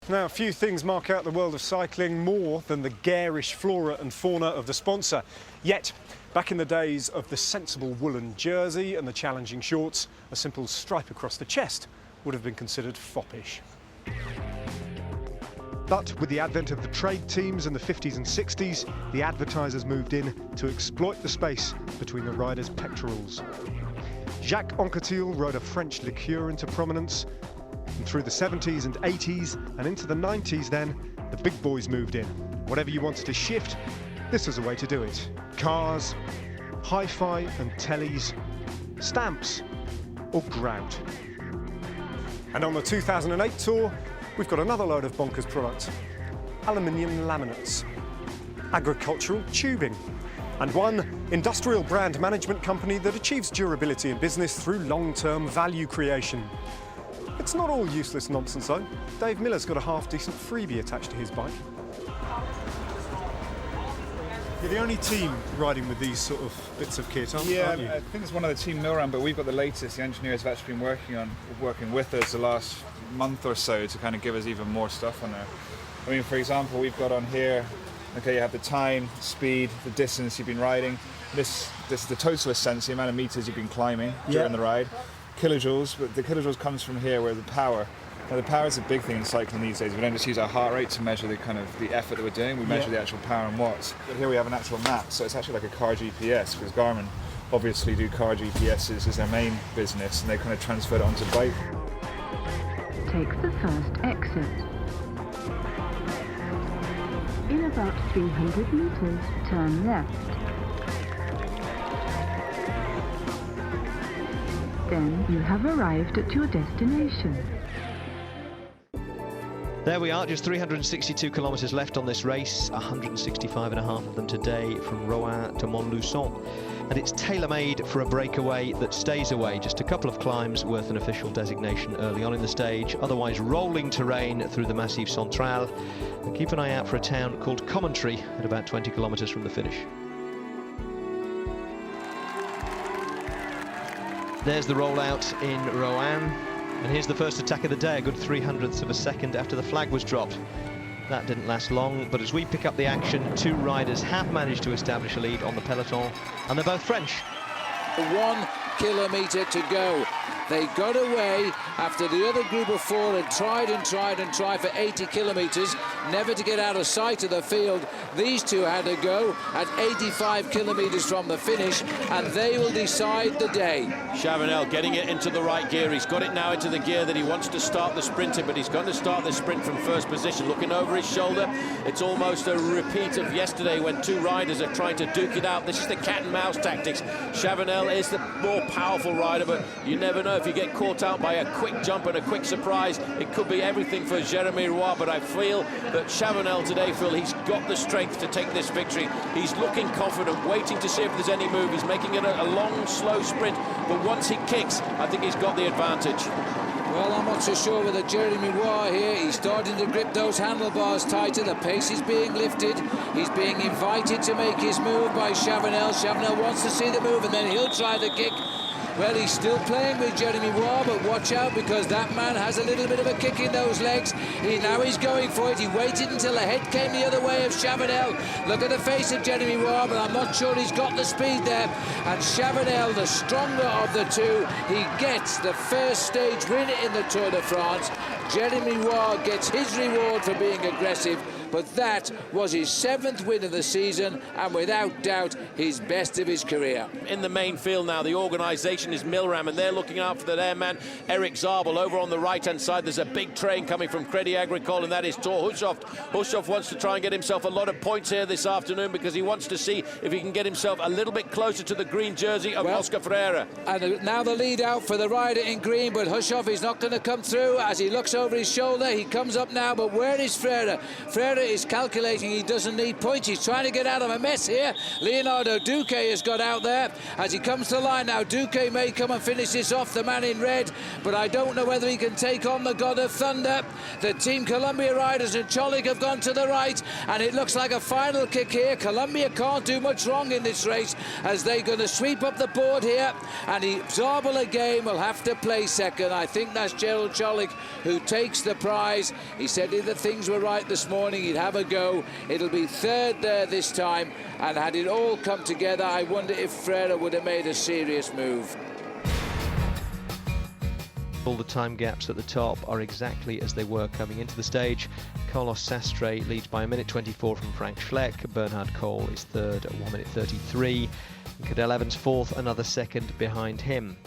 Now, a few things mark out the world of cycling more than the garish flora and fauna of the sponsor. Yet, back in the days of the sensible woolen jersey and the challenging shorts, a simple stripe across the chest would have been considered foppish. But with the advent of the trade teams in the 50s and 60s, the advertisers moved in to exploit the space between the riders' pectorals. Jacques Anquetil rode a French liqueur into prominence, and through the 70s and 80s and into the 90s then, the big boys moved in. Whatever you wanted to shift, this was a way to do it. Cars, hi-fi and tellies, stamps or grout. And on the 2008 tour, we've got another load of bonkers products. Aluminium laminates, agricultural tubing, and one industrial brand management company that achieves durability in business through long-term value creation. It's not all useless nonsense though. Dave Miller's got a half-decent freebie attached to his bike. You're the only team riding with these sort of bits of kit, aren't you? I think it's one of the team Milram, but we've got the latest. The engineers have actually been working with us the last month or so to kind of give us even more stuff on there. I mean, for example, we've got on here, okay, you have the time, speed, the distance you've been riding. This is the total ascent, the amount of meters you've been climbing during the ride. Kilojoules, but the kilojoules comes from here where the power. Now the power is a big thing in cycling these days. We don't just use our heart rate to measure the effort that we're doing, we measure the actual power in watts. But here we have an actual map, so it's actually like a car GPS, because Garmin obviously do car GPSs as their main business, and they kind of transfer it onto bike. Take the first exit. In about 300 meters, turn left. Then you have arrived at your destination. There we are, just 362 kilometres left on this race, 165 and a half of them today from Rouen to Montlucon. And it's tailor-made for a breakaway that stays away. Just a couple of climbs worth an official designation early on in the stage, otherwise rolling terrain through the Massif Central. And keep an eye out for a town called Commentry at about 20 kilometres from the finish. There's the rollout in Rouen, and here's the first attack of the day, a good 300ths of a second after the flag was dropped. That didn't last long, but as we pick up the action, two riders have managed to establish a lead on the peloton, and they're both French. 1 kilometre to go. They got away after the other group of four had tried and tried and tried for 80 kilometres, never to get out of sight of the field. These two had to go at 85 kilometres from the finish, and they will decide the day. Chavanel getting it into the right gear. He's got it now into the gear that he wants to start the sprint in, but he's going to start the sprint from first position. Looking over his shoulder, it's almost a repeat of yesterday when two riders are trying to duke it out. This is the cat and mouse tactics. Chavanel is the more powerful rider, but you never know if you get caught out by a quick jump and a quick surprise. It could be everything for Jeremy Roy, but I feel that Chavanel today, Phil, he's got the strength to take this victory. He's looking confident, waiting to see if there's any move. He's making it a long, slow sprint, but once he kicks, I think he's got the advantage. Well, I'm not so sure with Jeremy Roy here. He's starting to grip those handlebars tighter. The pace is being lifted. He's being invited to make his move by Chavanel. Chavanel wants to see the move, and then he'll try the kick. Well, he's still playing with Jeremy Roy, but watch out, because that man has a little bit of a kick in those legs. Now he's going for it. He waited until the head came the other way of Chavanel. Look at the face of Jeremy Roy, but I'm not sure he's got the speed there. And Chavanel, the stronger of the two, he gets the first stage win in the Tour de France. Jeremy Roy gets his reward for being aggressive, but that was his 7th win of the season, and without doubt his best of his career. In the main field now, the organisation is Milram, and they're looking out for the airman Eric Zabel. Over on the right-hand side, there's a big train coming from Crédit Agricole, and that is Thor Hushovd. Hushovd wants to try and get himself a lot of points here this afternoon, because he wants to see if he can get himself a little bit closer to the green jersey of Oscar Freire. And now the lead out for the rider in green, but Hushovd is not going to come through as he looks over his shoulder. He comes up now, but where is Freire? Freire Ferrer is calculating he doesn't need points. He's trying to get out of a mess here. Leonardo Duque has got out there. As he comes to the line now, Duque may come and finish this off, the man in red, but I don't know whether he can take on the God of Thunder. The Team Columbia riders and Cholik have gone to the right, and it looks like a final kick here. Columbia can't do much wrong in this race, as they're going to sweep up the board here, and Zabel again will have to play second. I think that's Gerald Cholik who takes the prize. He said if the things were right this morning, he'd have a go. It'll be third there this time, and had it all come together, I wonder if Ferrer would have made a serious move. All the time gaps at the top are exactly as they were coming into the stage. Carlos Sastre leads by 1:24 from Frank Schleck. Bernhard Kohl is third at 1:33. And Cadel Evans fourth, another second behind him.